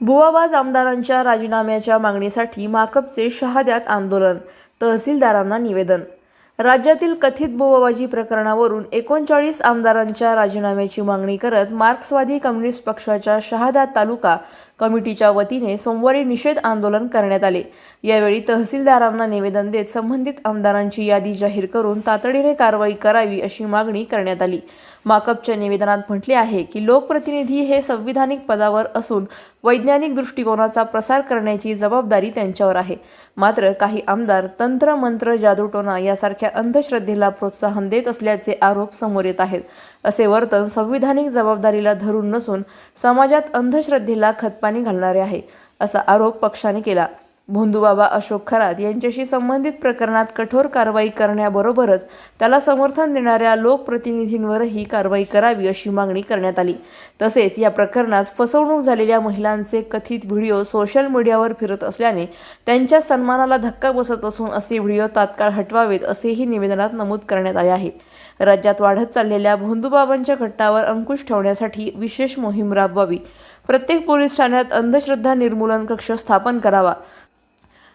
बुवाबाज आमदारांच्या राजीनाम्याच्या मागणीसाठी माकपचे शहाद्यात आंदोलन, तहसीलदारांना निवेदन। राज्यातील कथित बुवाबाजी प्रकरणावरून 39 आमदारांच्या राजीनाम्याची मागणी करत मार्क्सवादी कम्युनिस्ट पक्षाच्या शहादा तालुका कमिटीच्या वतीने सोमवारी निषेध आंदोलन करण्यात आले। यावेळी तहसीलदारांना निवेदन देत संबंधित आमदारांची यादी जाहीर करून तातडीने कारवाई करावी अशी मागणी करण्यात आली। माकपच्या निवेदनात म्हटले आहे की लोकप्रतिनिधी हे संविधानिक पदावर असून वैज्ञानिक दृष्टिकोनाचा प्रसार करण्याची जबाबदारी त्यांच्यावर आहे। मात्र काही आमदार तंत्र मंत्र जादूटोना यासारख्या अंधश्रद्धेला प्रोत्साहन देत असल्याचे आरोप समोर येत आहेत। असे वर्तन संविधानिक जबाबदारीला धरून नसून समाजात अंधश्रद्धेला खतपाणी घालणारे आहे, असा आरोप पक्षाने केला। भोंदूबाबा अशोक खरात यांच्याशी संबंधित प्रकरणात कठोर कारवाई करण्याबरोबरच त्याला समर्थन देणाऱ्या लोकप्रतिनिधींवरही कारवाई करावी अशी मागणी करण्यात आली। तसेच या प्रकरणात फसवणूक झालेल्या महिलांचे कथित व्हिडिओ सोशल मीडियावर फिरत असल्याने त्यांच्या सन्मानाला धक्का बसत असून असे व्हिडिओ तात्काळ हटवावेत असेही निवेदनात नमूद करण्यात आले आहे। राज्यात वाढत चाललेल्या भोंदूबाबांच्या घटनांवर अंकुश ठेवण्यासाठी विशेष मोहीम राबवावी, प्रत्येक पोलीस ठाण्यात अंधश्रद्धा निर्मूलन कक्ष स्थापन करावा,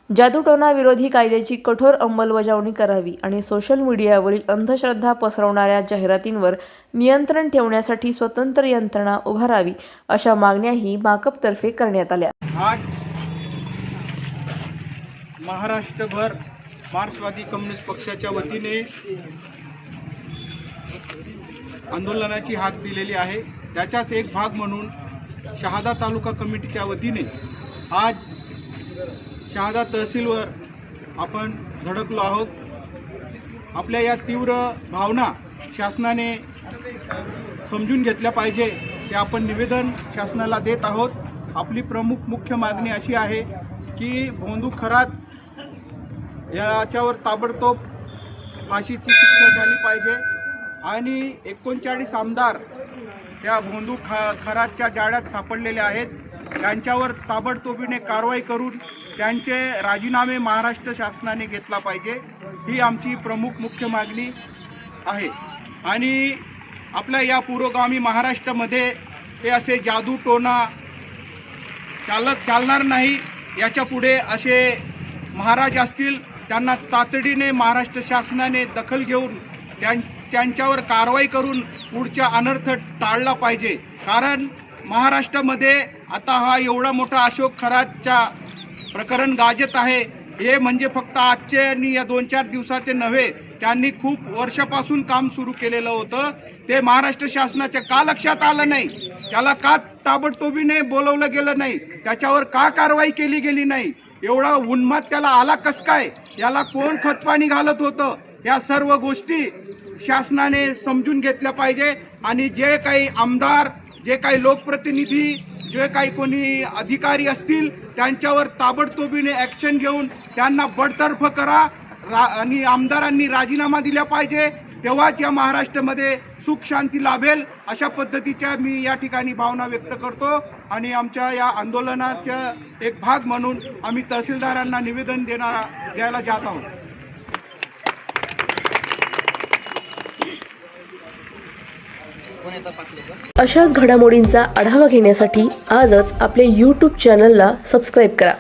जादूटोना विरोधी कायद्याची कठोर अंमलबजावणी करावी आणि सोशल मीडियावरील अंधश्रद्धा पसरवणाऱ्या जाहिरातींवर नियंत्रण ठेवण्यासाठी स्वतंत्र यंत्रणा उभारावी, अशा मागण्याही माकपतर्फे करण्यात आल्या। आज महाराष्ट्रभर मार्क्सवादी कम्युनिस्ट पक्षाच्या वतीने आंदोलनाची हाक दिलेली आहे। त्याचाच एक भाग म्हणून शहादा तालुका कमिटीच्या वतीने आज शहादा तहसीलवर आपण धडकलो आहोत। आपल्या या तीव्र भावना शासनाने समजून घेतल्या पाहिजे ते आपण निवेदन शासनाला देत आहोत। आपली प्रमुख मुख्य मागणी अशी आहे की भोंदू खरात याच्यावर ताबडतोब फाशीची शिक्षा झाली पाहिजे आणि 39 आमदार त्या भोंदू खरातच्या जाळ्यात सापडलेले आहेत, त्यांच्यावर ताबडतोबीने कारवाई करून त्यांचे राजीनामे महाराष्ट्र शासनाने घेतला पाहिजे, ही आमची प्रमुख मुख्य मागणी आहे। आणि आपल्या या पुरोगामी महाराष्ट्रामध्ये हे असे जादूटोना चालणार नाही। याच्या पुढे असे महाराज असतील त्यांना तातडीने महाराष्ट्र शासनाने दखल घेऊन त्यांच्यावर कारवाई करून पुढचा अनर्थ टाळला पाहिजे। कारण महाराष्ट्रामध्ये आता हा एवढा मोठा अशोक खरातचा प्रकरण गाजत आहे, हे म्हणजे फक्त आजचे आणि या 2-4 दिवसाचे नव्हे, त्यांनी खूप वर्षापासून काम सुरू केलेलं होतं। ते महाराष्ट्र शासनाच्या का लक्षात आलं नाही, त्याला का ताबडतोबीने बोलवलं गेलं नाही, त्याच्यावर का कारवाई केली गेली नाही, एवढा उन्माद त्याला आला कस काय, याला कोण खतपाणी घालत होतं, या सर्व गोष्टी शासनाने समजून घेतल्या पाहिजे। आणि जे काही आमदार, जे काही लोकप्रतिनिधी, जे काही कोणी अधिकारी असतील त्यांच्यावर ताबडतोबीने ॲक्शन घेऊन त्यांना बडतर्फ करा आणि आमदारांनी राजीनामा दिला पाहिजे, तेव्हाच या महाराष्ट्रामध्ये सुख शांती लाभेल, अशा पद्धतीच्या मी या ठिकाणी भावना व्यक्त करतो। आणि आमच्या या आंदोलनाचा एक भाग म्हणून आम्ही तहसीलदारांना निवेदन द्यायला जात आहोत। अशाच घडामोडींचा आढावा घेण्यासाठी आजच आपल्या YouTube चॅनलला सबस्क्राईब करा।